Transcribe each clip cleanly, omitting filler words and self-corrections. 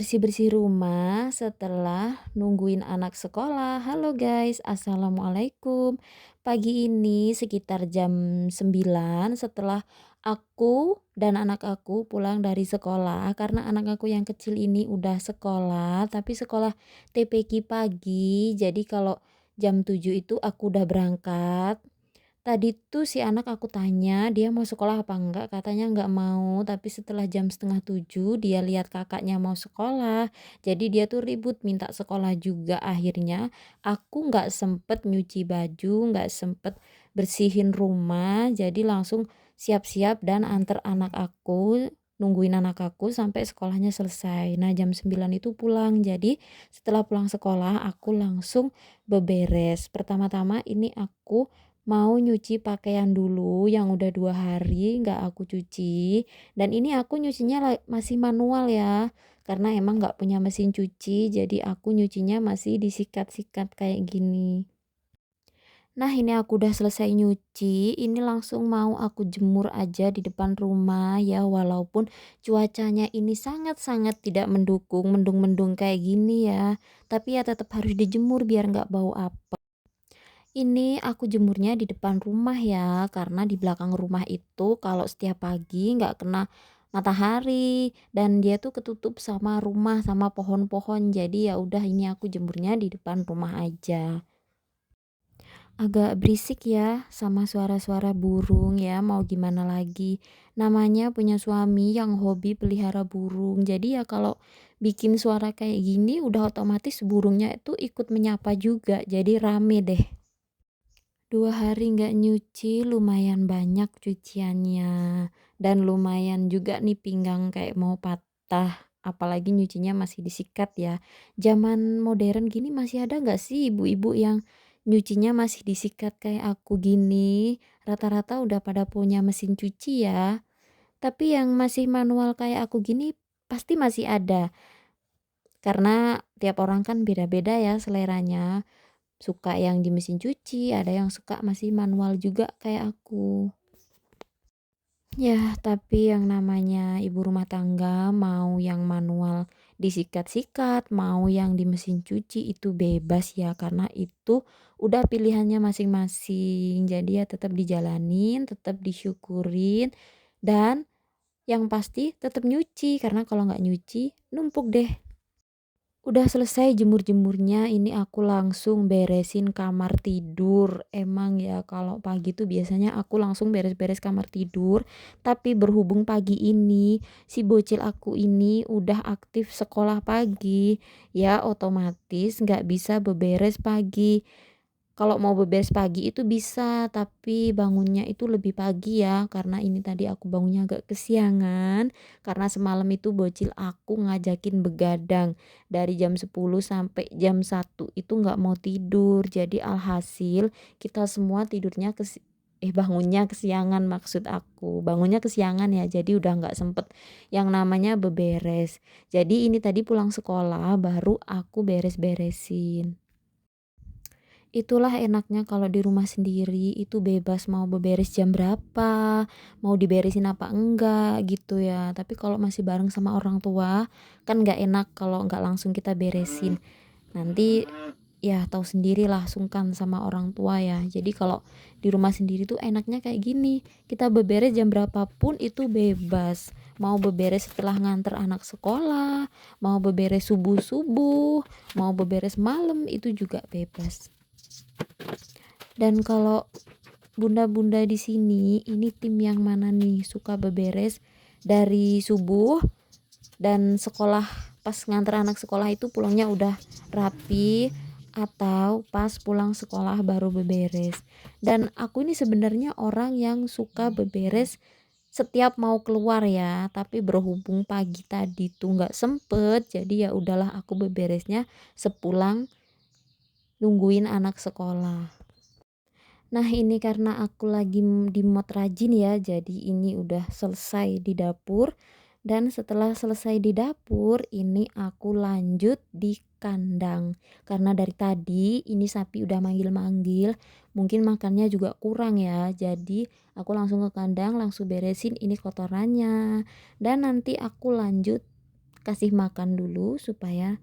Bersih-bersih rumah setelah nungguin anak sekolah. Halo guys, assalamualaikum. Pagi ini sekitar jam 9 setelah aku dan anak aku pulang dari sekolah karena anak aku yang kecil ini udah sekolah, tapi sekolah TPQ pagi. Jadi kalau jam 7 itu aku udah berangkat. Tadi tuh si anak aku tanya dia mau sekolah apa enggak, katanya enggak mau, tapi setelah jam setengah tujuh dia lihat kakaknya mau sekolah, jadi dia tuh ribut minta sekolah juga. Akhirnya aku nggak sempet nyuci baju, nggak sempet bersihin rumah, jadi langsung siap-siap dan antar anak aku, nungguin anak aku sampai sekolahnya selesai. Nah jam 9 itu pulang, jadi setelah pulang sekolah aku langsung beberes. Pertama-tama ini aku mau nyuci pakaian dulu yang udah 2 hari nggak aku cuci, dan ini aku nyucinya masih manual ya, karena emang nggak punya mesin cuci, jadi aku nyucinya masih disikat-sikat kayak gini. Nah ini aku udah selesai nyuci, ini langsung mau aku jemur aja di depan rumah ya, walaupun cuacanya ini sangat-sangat tidak mendukung, mendung-mendung kayak gini ya, tapi ya tetap harus dijemur biar nggak bau apek. Ini aku jemurnya di depan rumah ya, karena di belakang rumah itu kalau setiap pagi nggak kena matahari dan dia tuh ketutup sama rumah sama pohon-pohon. Jadi ya udah ini aku jemurnya di depan rumah aja. Agak berisik ya sama suara-suara burung ya, mau gimana lagi. Namanya punya suami yang hobi pelihara burung. Jadi ya kalau bikin suara kayak gini udah otomatis burungnya itu ikut menyapa juga. Jadi rame deh. 2 hari nggak nyuci lumayan banyak cuciannya, dan lumayan juga nih pinggang kayak mau patah, apalagi nyucinya masih disikat ya. Zaman modern gini masih ada nggak sih ibu-ibu yang nyucinya masih disikat kayak aku gini? Rata-rata udah pada punya mesin cuci ya, tapi yang masih manual kayak aku gini pasti masih ada, karena tiap orang kan beda-beda ya seleranya. Suka yang di mesin cuci, ada yang suka masih manual juga kayak aku. Ya, tapi yang namanya ibu rumah tangga mau yang manual disikat-sikat, mau yang di mesin cuci itu bebas ya, karena itu udah pilihannya masing-masing. Jadi ya tetap dijalanin, tetap disyukurin, dan yang pasti tetap nyuci, karena kalau nggak nyuci numpuk deh. Udah selesai jemur-jemurnya, ini aku langsung beresin kamar tidur. Emang ya kalau pagi tuh biasanya aku langsung beres-beres kamar tidur, tapi berhubung pagi ini si bocil aku ini udah aktif sekolah pagi, ya otomatis nggak bisa beberes pagi. Kalau mau beberes pagi itu bisa, tapi bangunnya itu lebih pagi ya, karena ini tadi aku bangunnya agak kesiangan, karena semalam itu bocil aku ngajakin begadang dari jam 10 sampai jam 1 itu nggak mau tidur. Jadi alhasil kita semua tidurnya bangunnya kesiangan, maksud aku. Bangunnya kesiangan ya, jadi udah nggak sempet yang namanya beberes. Jadi ini tadi pulang sekolah baru aku beres-beresin. Itulah enaknya kalau di rumah sendiri itu bebas mau beberes jam berapa, mau diberesin apa enggak gitu ya. Tapi kalau masih bareng sama orang tua kan nggak enak kalau nggak langsung kita beresin. Nanti ya tahu sendirilah sungkan sama orang tua ya. Jadi kalau di rumah sendiri tuh enaknya kayak gini. Kita beberes jam berapapun itu bebas. Mau beberes setelah nganter anak sekolah, mau beberes subuh-subuh, mau beberes malam itu juga bebas. Dan kalau bunda-bunda di sini, ini tim yang mana nih suka beberes dari subuh dan sekolah, pas nganter anak sekolah itu pulangnya udah rapi, atau pas pulang sekolah baru beberes. Dan aku ini sebenarnya orang yang suka beberes setiap mau keluar ya, tapi berhubung pagi tadi tuh nggak sempet, jadi ya udahlah aku beberesnya sepulang nungguin anak sekolah. Nah ini karena aku lagi di mod rajin ya, jadi ini udah selesai di dapur, dan setelah selesai di dapur ini aku lanjut di kandang. Karena dari tadi ini sapi udah manggil-manggil, mungkin makannya juga kurang ya, jadi aku langsung ke kandang langsung beresin ini kotorannya, dan nanti aku lanjut kasih makan dulu supaya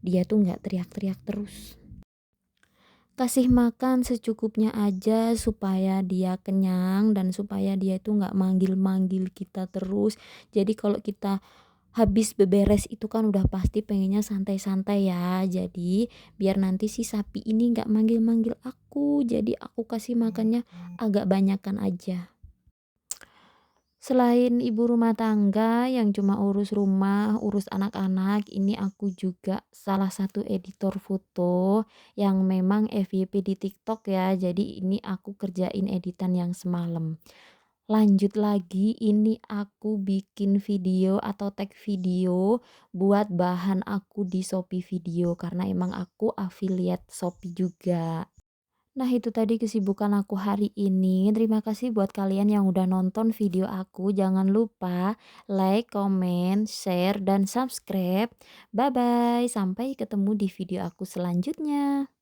dia tuh nggak teriak-teriak terus. Kasih makan secukupnya aja supaya dia kenyang dan supaya dia itu nggak manggil-manggil kita terus. Jadi kalau kita habis beberes itu kan udah pasti pengennya santai-santai ya. Jadi biar nanti si sapi ini nggak manggil-manggil aku. Jadi aku kasih makannya agak banyakan aja. Selain ibu rumah tangga yang cuma urus rumah, urus anak-anak, ini aku juga salah satu editor foto yang memang FYP di TikTok ya. Jadi ini aku kerjain editan yang semalam. Lanjut lagi, ini aku bikin video atau tag video buat bahan aku di Shopee Video karena emang aku affiliate Shopee juga. Nah, itu tadi kesibukan aku hari ini. Terima kasih buat kalian yang udah nonton video aku. Jangan lupa like, comment, share, dan subscribe. Bye bye. Sampai ketemu di video aku selanjutnya.